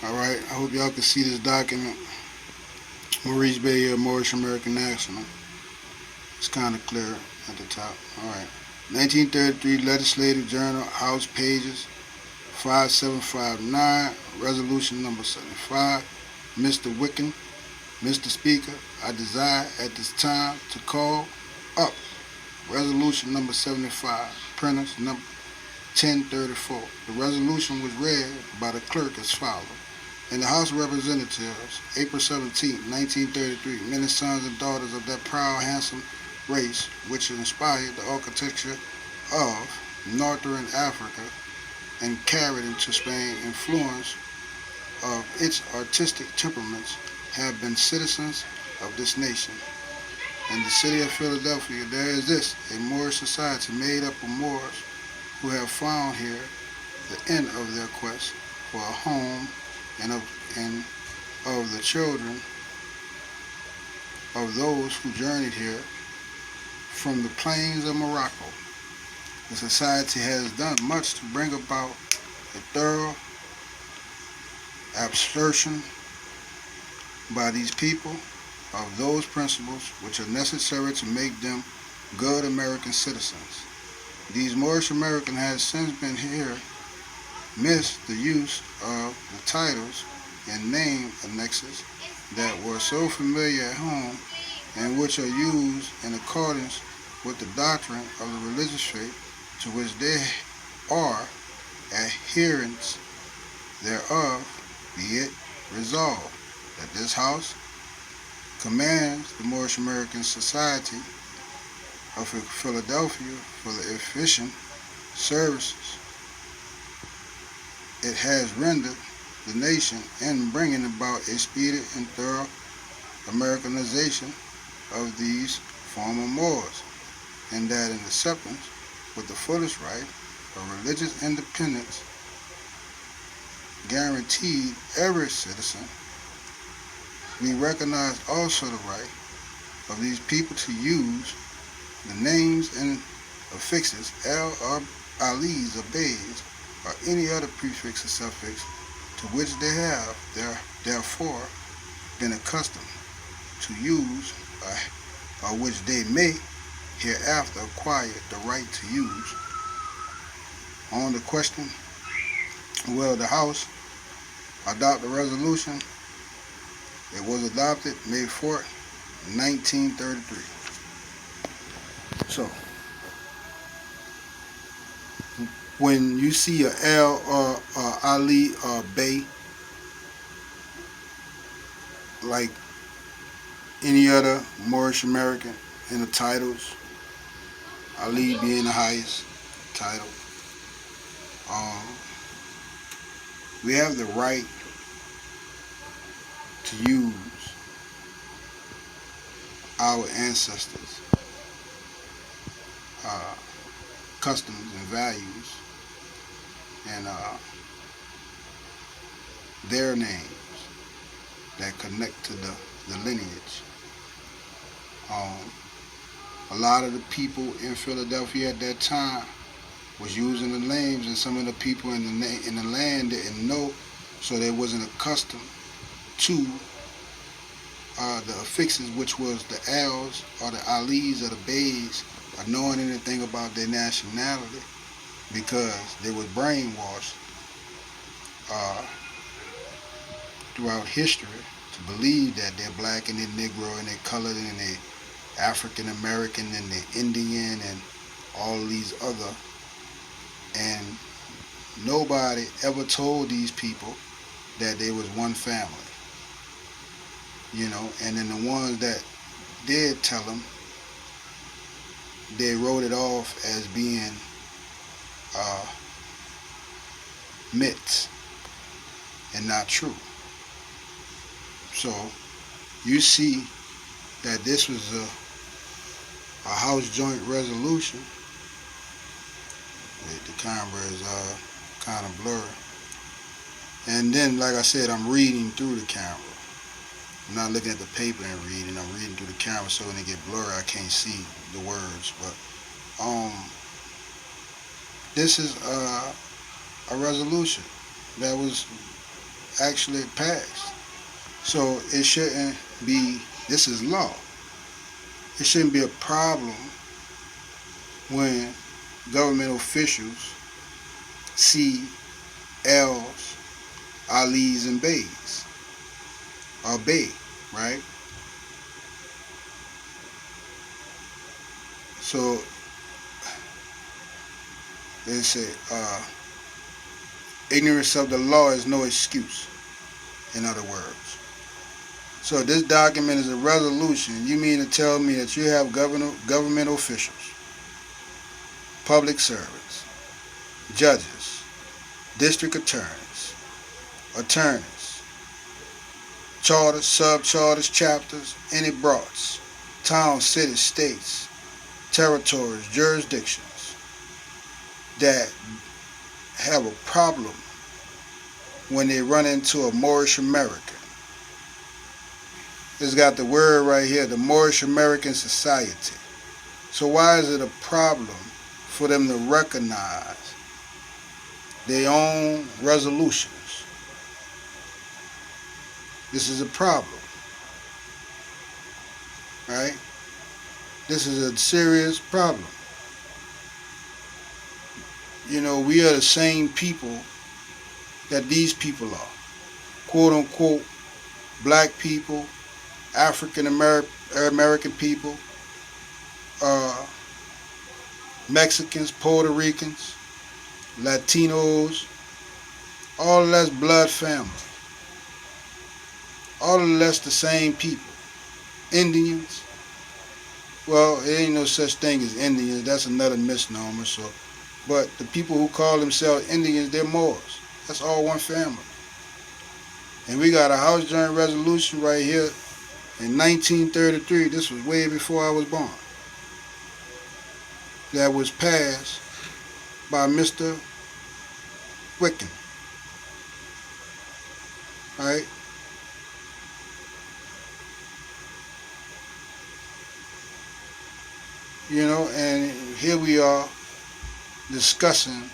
Alright, I hope y'all can see this document. Maurice Bay, Moorish-American accent. It's kind of clear at the top. Alright. 1933 Legislative Journal, House pages 5759, Resolution number 75. Mr. WITKIN, Mr. Speaker, I desire at this time to call up Resolution number 75, printers number 1034. The resolution was read by the clerk as follows. In the House of Representatives, April 17, 1933, many sons and daughters of that proud, handsome race which inspired the architecture of Northern Africa and carried into Spain influence of its artistic temperaments have been citizens of this nation. In the city of Philadelphia there exists a Moorish society made up of Moors who have found here the end of their quest for a home and of the children of those who journeyed here from the plains of Morocco. The society has done much to bring about a thorough absorption by these people of those principles which are necessary to make them good American citizens. These Moorish-Americans have since been here missed the use of the titles and name annexes that were so familiar at home and which are used in accordance with the doctrine of the religious faith to which they are adherents thereof. Be it resolved that this House commands the Moorish-American Society of Philadelphia for the efficient services it has rendered the nation in bringing about a speedy and thorough Americanization of these former Moors, and that in acceptance with the fullest right of religious independence guaranteed every citizen, we recognize also the right of these people to use the names and affixes or alis or bays or any other prefix or suffix to which they have therefore been accustomed to use, or which they may hereafter acquire the right to use. On the question, will the House adopt the resolution? It was adopted May 4th, 1933. So, when you see a L or Ali or Bay, like any other Moorish American in the titles, Ali being the highest title, we have the right to use our ancestors' customs and values and their names that connect to the lineage. A lot of the people in Philadelphia at that time was using the names, and some of the people in the land didn't know, so they wasn't accustomed to the affixes, which was the L's or the Alis or the Bays, or knowing anything about their nationality, because they were brainwashed throughout history to believe that they're black and they're Negro and they're colored and they're African American and they're Indian and all these other. And nobody ever told these people that they was one family. You know, and then the ones that did tell them, they wrote it off as being myths and not true. So you see that this was a House joint resolution. The camera is kind of blurry. And then, like I said, I'm reading through the camera. I'm not looking at the paper and reading. I'm reading through the camera, so when they get blurry, I can't see the words. But this is a resolution that was actually passed. So it shouldn't be, this is law. It shouldn't be a problem when government officials see L's, Ali's, and Bays, or Bay, right? So they say, ignorance of the law is no excuse, in other words. So this document is a resolution. You mean to tell me that you have government officials, public servants, judges, district attorneys, charters, sub-charters, chapters, any broads, towns, cities, states, territories, jurisdictions that have a problem when they run into a Moorish-American. It's got the word right here, the Moorish-American Society. So why is it a problem for them to recognize their own resolutions? This is a problem, right? This is a serious problem. You know, we are the same people that these people are. Quote unquote, black people, African American people, Mexicans, Puerto Ricans, Latinos, all of that's blood family. All of that's the same people. Indians, well, there ain't no such thing as Indians. That's another misnomer. So, but the people who call themselves Indians, they're Moors. That's all one family. And we got a House Joint Resolution right here in 1933. This was way before I was born. That was passed by Mr. WITKIN. Right? You know, and here we are discussing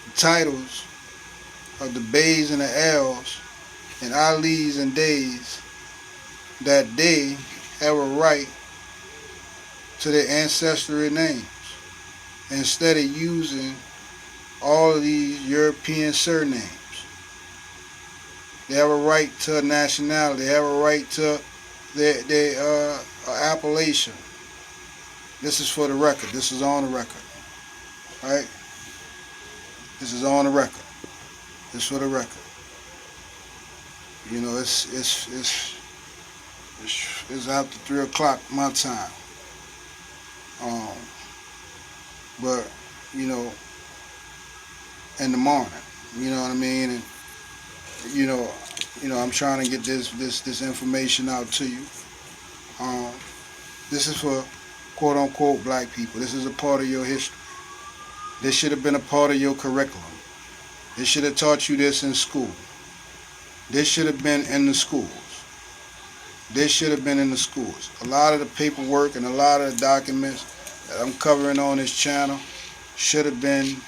the titles of the Bays and the L's and Ali's and Days, that they have a right to their ancestral names instead of using all of these European surnames. They have a right to a nationality. They have a right to their appellation. This is for the record. This is on the record. Right? This is on the record. This is for the record. You know, it's after 3 o'clock my time. But you know, in the morning. You know what I mean? And you know, I'm trying to get this information out to you. This is for quote unquote black people. This is a part of your history. This should have been a part of your curriculum. They should have taught you this in school. This should have been in the schools. This should have been in the schools. A lot of the paperwork and a lot of the documents that I'm covering on this channel should have been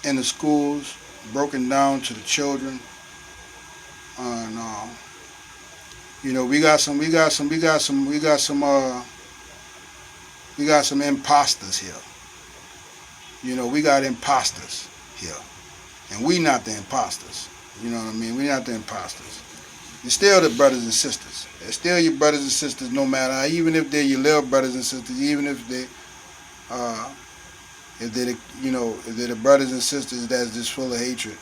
in the schools, broken down to the children. And you know, we got some imposters here. You know, we got imposters here. And we not the imposters. You know what I mean? We not the imposters. You're still the brothers and sisters. They're still your brothers and sisters no matter how, even if they're your little brothers and sisters, even if they're the brothers and sisters that's just full of hatred.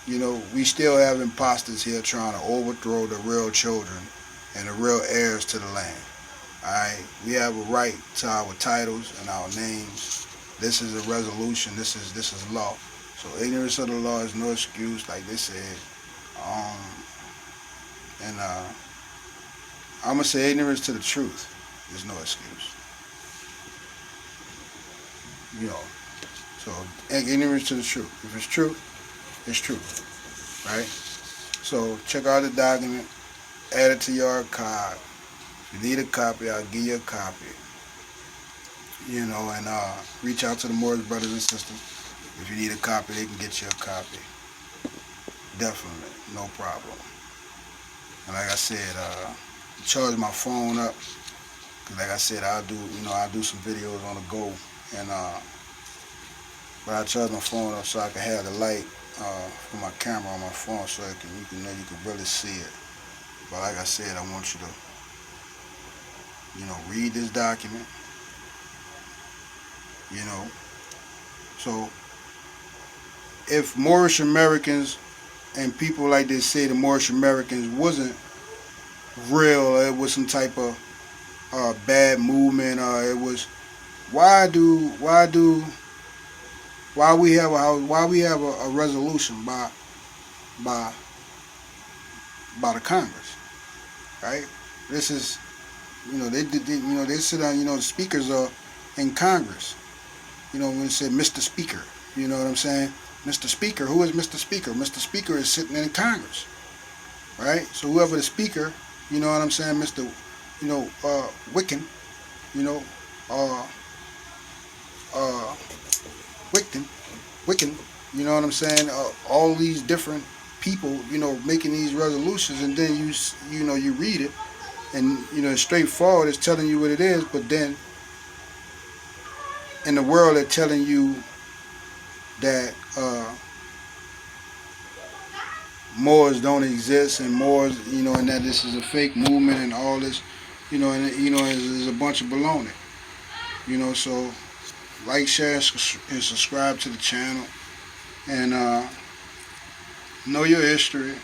You know, we still have imposters here trying to overthrow the real children and the real heirs to the land. Alright? We have a right to our titles and our names. This is a resolution. This is law. So ignorance of the law is no excuse, like they said. I'm gonna say ignorance to the truth is no excuse. You know. So ignorance to the truth. If it's true, it's true. Right? So check out the document, add it to your archive. If you need a copy, I'll give you a copy. You know, and reach out to the Moorish brothers and sisters. If you need a copy, they can get you a copy. definitely, no problem. And like I said, charge my phone up, cause like I said, I'll do some videos on the go, and but I charge my phone up so I can have the light for my camera on my phone, so you can really see it. But like I said, I want you to, read this document. So if Moorish-Americans and people like they say the Moorish-Americans wasn't real, it was some type of bad movement, or it was, why we have a resolution by the Congress, right? This is, they sit on, the speakers are in Congress. When it said Mr. Speaker, you know what I'm saying? Mr. Speaker, who is Mr. Speaker? Mr. Speaker is sitting in Congress, right? So whoever the speaker, you know what I'm saying, Mr. WITKIN, WITKIN, you know what I'm saying? All these different people, making these resolutions, and then you read it, and it's straightforward. It's telling you what it is, but then in the world they're telling you that Moors don't exist, and Moors, and that this is a fake movement, and all this, is a bunch of baloney. So like, share, and subscribe to the channel, and know your history.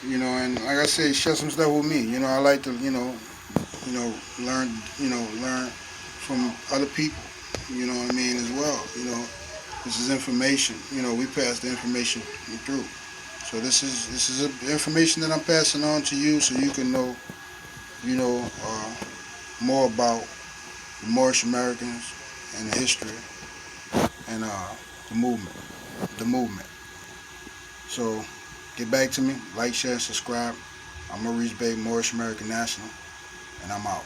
And like I said, share some stuff with me. I like to, learn from other people. You know what I mean, as well. This is information. We pass the information through. So this is information that I'm passing on to you, so you can know, more about the Moorish-Americans and the history and the movement. So get back to me, like, share, subscribe. I'm Maurice Bay, Moorish-American National, and I'm out.